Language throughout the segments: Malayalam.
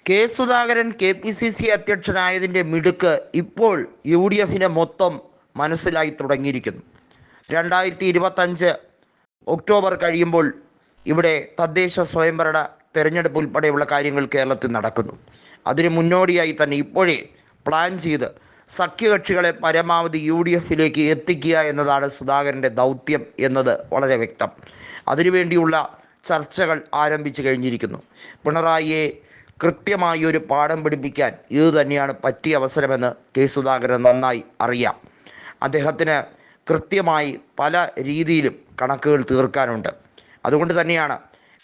കെ സുധാകരൻ KPCC അധ്യക്ഷനായതിൻ്റെ മിടുക്ക് ഇപ്പോൾ UDFിനെ മൊത്തം മനസ്സിലായി തുടങ്ങിയിരിക്കുന്നു. 2025 ഒക്ടോബർ കഴിയുമ്പോൾ ഇവിടെ തദ്ദേശ സ്വയംഭരണ തെരഞ്ഞെടുപ്പ് ഉൾപ്പെടെയുള്ള കാര്യങ്ങൾ കേരളത്തിൽ നടക്കുന്നു. അതിന് മുന്നോടിയായി തന്നെ ഇപ്പോഴേ പ്ലാൻ ചെയ്ത് സഖ്യകക്ഷികളെ പരമാവധി UDFിലേക്ക് എത്തിക്കുക എന്നതാണ് സുധാകരൻ്റെ ദൗത്യം എന്നത് വളരെ വ്യക്തം. അതിനുവേണ്ടിയുള്ള ചർച്ചകൾ ആരംഭിച്ചു കഴിഞ്ഞിരിക്കുന്നു. പിണറായിയെ കൃത്യമായി ഒരു പാഠം പഠിപ്പിക്കാൻ ഇത് തന്നെയാണ് പറ്റിയ അവസരമെന്ന് കെ സുധാകരൻ നന്നായി അറിയാം. അദ്ദേഹത്തിന് കൃത്യമായി പല രീതിയിലും കണക്കുകൾ തീർക്കാനുണ്ട്. അതുകൊണ്ട് തന്നെയാണ്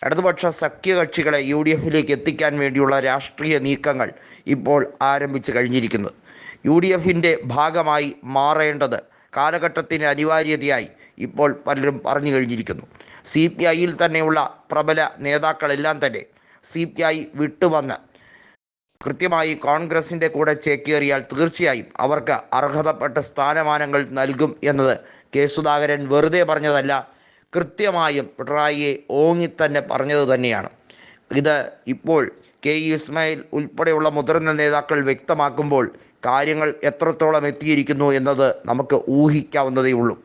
ഇടതുപക്ഷ സഖ്യകക്ഷികളെ UDFിലേക്ക് എത്തിക്കാൻ വേണ്ടിയുള്ള രാഷ്ട്രീയ നീക്കങ്ങൾ ഇപ്പോൾ ആരംഭിച്ചു കഴിഞ്ഞിരിക്കുന്നത്. UDFിൻ്റെ ഭാഗമായി മാറേണ്ടത് കാലഘട്ടത്തിന് അനിവാര്യതയായി ഇപ്പോൾ പലരും പറഞ്ഞു കഴിഞ്ഞിരിക്കുന്നു. CPIയിൽ തന്നെയുള്ള പ്രബല നേതാക്കളെല്ലാം തന്നെ CPI വിട്ടുവന്ന് കൃത്യമായി കോൺഗ്രസിൻ്റെ കൂടെ ചേക്കേറിയാൽ തീർച്ചയായും അവർക്ക് അർഹതപ്പെട്ട സ്ഥാനമാനങ്ങൾ നൽകും എന്നത് കെ സുധാകരൻ വെറുതെ പറഞ്ഞതല്ല, കൃത്യമായും പിണറായിയെ ഓങ്ങിത്തന്നെ പറഞ്ഞത് തന്നെയാണ്. ഇത് ഇപ്പോൾ KE ഇസ്മായിൽ ഉൾപ്പെടെയുള്ള മുതിർന്ന നേതാക്കൾ വ്യക്തമാക്കുമ്പോൾ കാര്യങ്ങൾ എത്രത്തോളം എത്തിയിരിക്കുന്നു എന്നത് നമുക്ക് ഊഹിക്കാവുന്നതേ ഉള്ളൂ.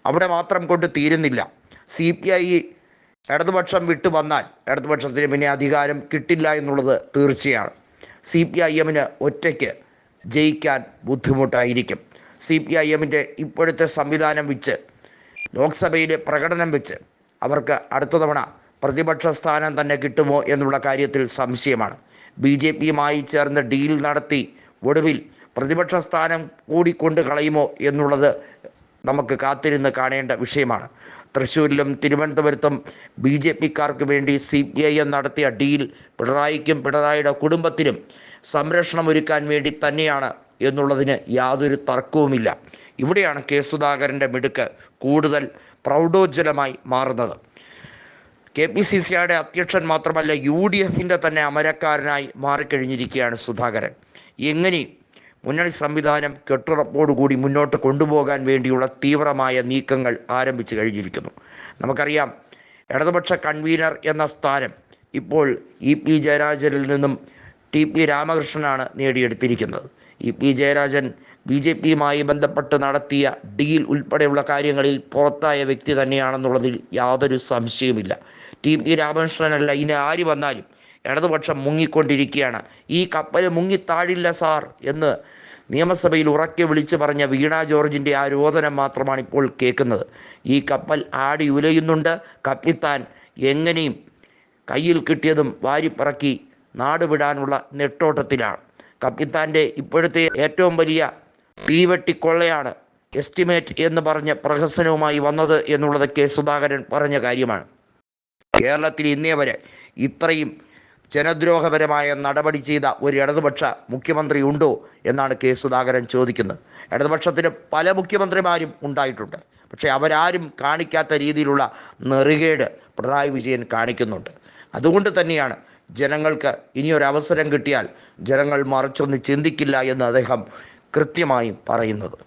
അവിടെ മാത്രം കൊണ്ട് തീരുന്നില്ല. CPI ഇടതുപക്ഷം വിട്ടു വന്നാൽ ഇടതുപക്ഷത്തിന് പിന്നെ അധികാരം കിട്ടില്ല എന്നുള്ളത് തീർച്ചയാണ്. CPIഎമ്മിന് ഒറ്റയ്ക്ക് ജയിക്കാൻ ബുദ്ധിമുട്ടായിരിക്കും. CPIഎമ്മിൻ്റെ ഇപ്പോഴത്തെ സംവിധാനം വെച്ച് ലോക്സഭയിലെ പ്രകടനം വെച്ച് അവർക്ക് അടുത്ത തവണ പ്രതിപക്ഷ സ്ഥാനം തന്നെ കിട്ടുമോ എന്നുള്ള കാര്യത്തിൽ സംശയമാണ്. BJPയുമായി ചേർന്ന് ഡീൽ നടത്തി ഒടുവിൽ പ്രതിപക്ഷ സ്ഥാനം കൂടി കൊണ്ട് കളയുമോ എന്നുള്ളത് നമുക്ക് കാത്തിരുന്ന് കാണേണ്ട വിഷയമാണ്. തൃശ്ശൂരിലും തിരുവനന്തപുരത്തും BJPക്കാർക്ക് വേണ്ടി CPIഎം നടത്തിയ ഡീൽ പിണറായിക്കും പിണറായിയുടെ കുടുംബത്തിനും സംരക്ഷണം ഒരുക്കാൻ വേണ്ടി തന്നെയാണ് എന്നുള്ളതിന് യാതൊരു തർക്കവുമില്ല. ഇവിടെയാണ് കെ സുധാകരൻ്റെ മിടുക്ക് കൂടുതൽ പ്രൗഢോജ്വലമായി മാറുന്നത്. KPCCയുടെ അധ്യക്ഷൻ മാത്രമല്ല UDFിൻ്റെ തന്നെ അമരക്കാരനായി മാറിക്കഴിഞ്ഞിരിക്കുകയാണ് സുധാകരൻ. എങ്ങനെ മുന്നണി സംവിധാനം കെട്ടുറപ്പോടുകൂടി മുന്നോട്ട് കൊണ്ടുപോകാൻ വേണ്ടിയുള്ള തീവ്രമായ നീക്കങ്ങൾ ആരംഭിച്ചു കഴിഞ്ഞിരിക്കുന്നു. നമുക്കറിയാം, ഇടതുപക്ഷ കൺവീനർ എന്ന സ്ഥാനം ഇപ്പോൾ EP ജയരാജനിൽ നിന്നും TP രാമകൃഷ്ണനാണ് നേടിയെടുത്തിരിക്കുന്നത്. EP ജയരാജൻ BJPയുമായി ബന്ധപ്പെട്ട് നടത്തിയ ഡീൽ ഉൾപ്പെടെയുള്ള കാര്യങ്ങളിൽ പുറത്തായ വ്യക്തി തന്നെയാണെന്നുള്ളതിൽ യാതൊരു സംശയവുമില്ല. TP രാമകൃഷ്ണനല്ല ഇനി ആര് വന്നാലും ഇടതുപക്ഷം മുങ്ങിക്കൊണ്ടിരിക്കുകയാണ്. ഈ കപ്പൽ മുങ്ങിത്താഴില്ല സാർ എന്ന് നിയമസഭയിൽ ഉറക്കെ വിളിച്ചു പറഞ്ഞ വീണ ജോർജിൻ്റെ ആ രോദനം മാത്രമാണ് ഇപ്പോൾ കേൾക്കുന്നത്. ഈ കപ്പൽ ആടി ഉലയുന്നുണ്ട്. കപ്പിത്താൻ എങ്ങനെയും കയ്യിൽ കിട്ടിയതും വാരിപ്പറക്കി നാടുവിടാനുള്ള നെട്ടോട്ടത്തിലാണ്. കപ്പിത്താൻ്റെ ഇപ്പോഴത്തെ ഏറ്റവും വലിയ തീവെട്ടിക്കൊള്ളയാണ് എസ്റ്റിമേറ്റ് എന്ന് പറഞ്ഞ പ്രഹസനവുമായി വന്നത് എന്നുള്ളത് കെ സുധാകരൻ പറഞ്ഞ കാര്യമാണ്. കേരളത്തിൽ ഇന്നേ വരെ ഇത്രയും ജനദ്രോഹപരമായ നടപടി ചെയ്ത ഒരു ഇടതുപക്ഷ മുഖ്യമന്ത്രി ഉണ്ടോ എന്നാണ് കെ സുധാകരൻ ചോദിക്കുന്നത്. ഇടതുപക്ഷത്തിന് പല മുഖ്യമന്ത്രിമാരും ഉണ്ടായിട്ടുണ്ട്. പക്ഷേ അവരാരും കാണിക്കാത്ത രീതിയിലുള്ള നെറികേട് പിണറായി വിജയൻ കാണിക്കുന്നുണ്ട്. അതുകൊണ്ട് തന്നെയാണ് ജനങ്ങൾക്ക് ഇനിയൊരവസരം കിട്ടിയാൽ ജനങ്ങൾ മറിച്ചൊന്ന് ചിന്തിക്കില്ല എന്ന് അദ്ദേഹം കൃത്യമായും പറയുന്നത്.